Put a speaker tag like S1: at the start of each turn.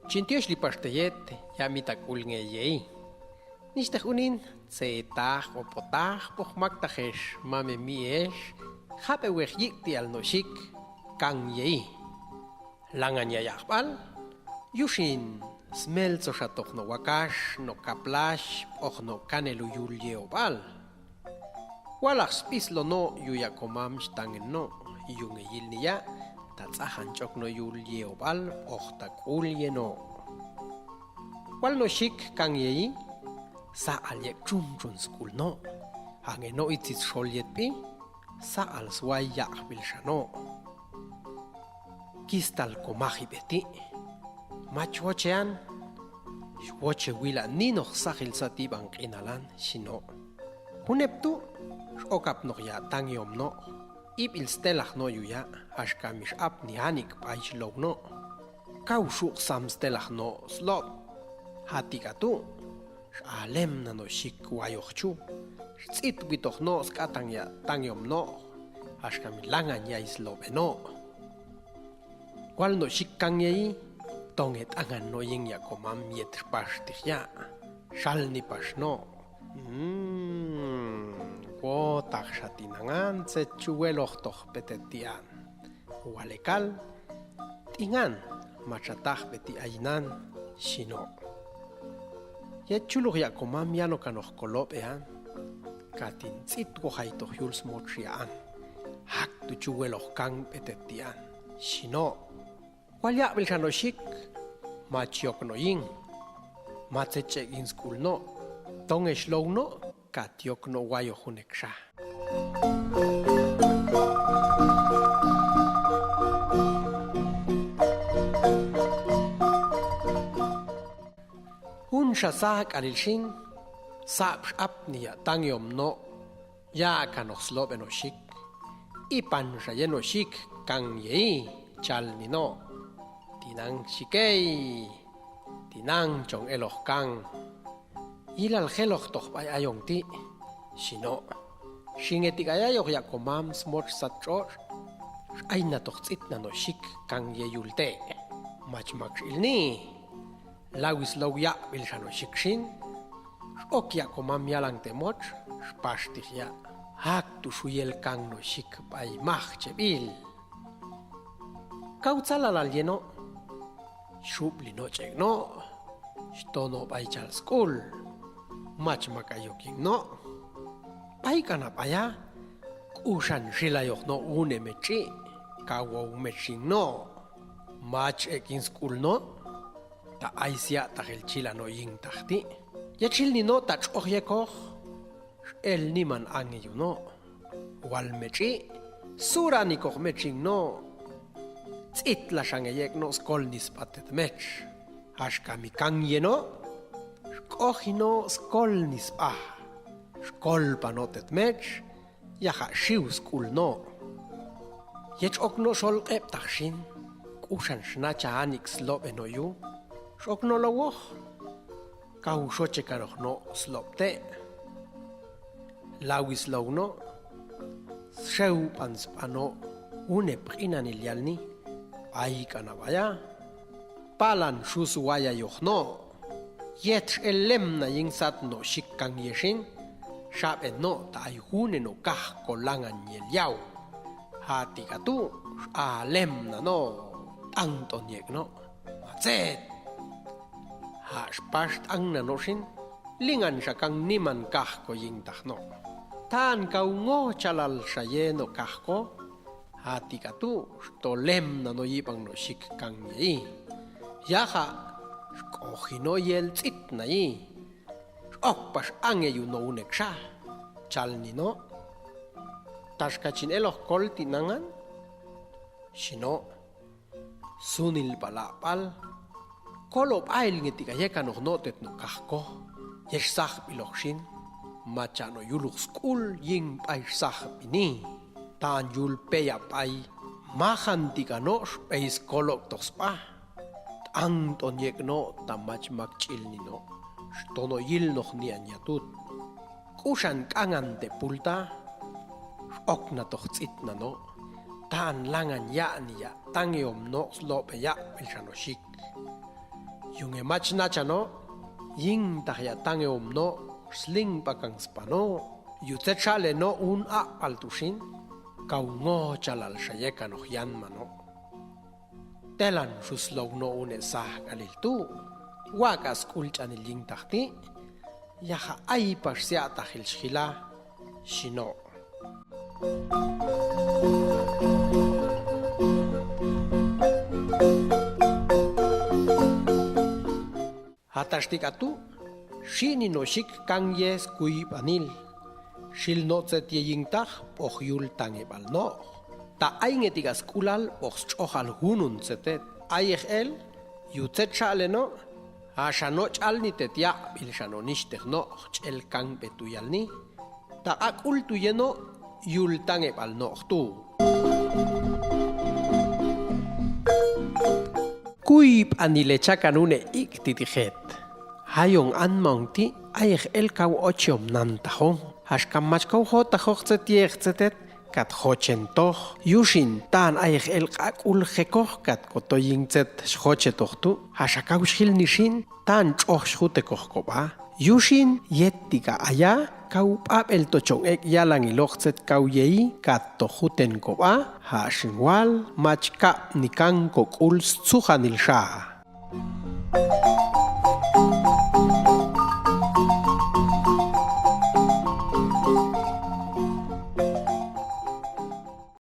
S1: Chintiosh li pastayet ya mitakulngeyei. Nishtajunin tsetaj o potaj pojmaktajesh mame miesh jape wejyikti al noshik kan yei. Langanyayakbal yushin smel tsoshatoch no wakash no kaplash oj no kanelu yulyeobal. Walach spislo no yuyakomam shtangen no yungeyil niya tatsahan chok no yulyeobal oj takulye no. Wal no shik kan yei sa al yek chun skul no hange no itzit sholyet pi sa al sway yakbil shano kistal komahi beti machochean shwoche wila ninoch sahil satibang inalan shino huneptu shokap no ya tangyom no ip il stelach no yuya ashkamish ap ni hanik paish log no kaushuk sam stelach no slot hatikatu alem na no shik wayochu tzit bitoch no skatang ya tangyom no ashkami langan ya islobe no wal no shik kang yei tonget angan no ying ya komam yet pashtich ya shal ni pash no wo takshatinangan tse chuweloch toch petetian walekal tingan machatach beti ainan shino Yet chulog ya komam ya no kanoch kolop katin tzit go haito yuls motrian hak tu chuweloch kang petetian shino walya bilchano shik machiok no ying matseche in school no tongesh low no katiok no wayo huneksha Shasak alilshin sapsh apnia tangyom no ya kanoch slob enoshik ipan shayeno shik kang yei chal ni no tinang shikei tinang chong eloch kang ilal geloch toch bay ayong ti shino shingetik ayayok ya komam smot satchor ay na toch tzit na no shik kang yeyulte machmak ilni Lawis lawya bilshano shikshin okya komam yalang temot spastia hak tu shuyel kang no shik bay mach chebil kautsala lalyeno shubli no chegno stono bay chal school mach makayoking no bay kana paya ushan shilayok no une mechi kawo meching no mach ekin school no ta aisia ta chila no ying tahti ya chil ni no ta choyekoch el niman angiyu no wal mechi surani koch meching no tzit la shangeyek no skol nis patet mech hashkami kangye no kochino skol nis ah skol panotet mech ya ha shiu skul no yech okno shol qep takshin kushan shnacha anik slob enoyu Shokno lawoch, kau shoche karoch no slopte, lawis lawno, sheu panspano, une prinan ilialni, ay kanabaya, palan shusuwaya yochno, yet elem na yingsat no shikang yeshin, shabe no ta ayhune no kah kolangan yeliao, hati katu, alem na no, anton yek no, mazet. Hashpasht ang nanoshin, lingan siya kang niman kahko ying tahno. Tan kau ngo chalal shayeno kahko, hati katu, stolem nanoyipang no shik kang yei. Yaha, kohino yel tzit na yi. Okpas ange yu no unek siya, chal nino. Tashkachin eloh kol tinangan, shino, sunil palapal, Kolop ail ngetika yeka no notet no kahko, yesh sah bilokshin, machano yuluk skul ying pay sah pini, tan yul peya pay, mahan tika no space kolok tospa, ang ton yek no tamach makchil ni no, stono yil no nian yatut, Kushan kangan te pulta, okna toxitna no, tan langan ya niya, tangiom no slope ya pilshanoshik. Yung emach nacha no, ying tahya tangiom no, sling pakang spano, yutechale no un a altushin, kaungo chalal shayeka no yanma no. Telan shuslaw no une sah kaliltu, wakas kulchanil ying tahti, yaha ay pasya tahil shila, shino. Hatashtikatu, shini no shik kangyes kuib anil, shil no tsetie yingtach pohyul tangebal no. Ta aingetigas kulal pochchojal hunun tsetet, ayech el, yutzet shale no, ashano chalni tetia bilshano nishtech no, chel kang betuyalni, ta akul tuyeno yul tangebal no tu. Kuib anilechakanune iktitijet. Hayong anmongti ayech el kau ochiom nantahong. Hashkam machkau hota hochtetiechzetet kat hochentoch. Yushin tan ayech el kakul hekoch kat kotoyingzet schhochetochtu. Hashakau shil nishin tan choch shutekoch koba. Yushin yettika aya kau pap el tochong ek yalang ilochzet kau yei kat tochuten koba. Hashinwal machka nikang kokul tsuhanil sha.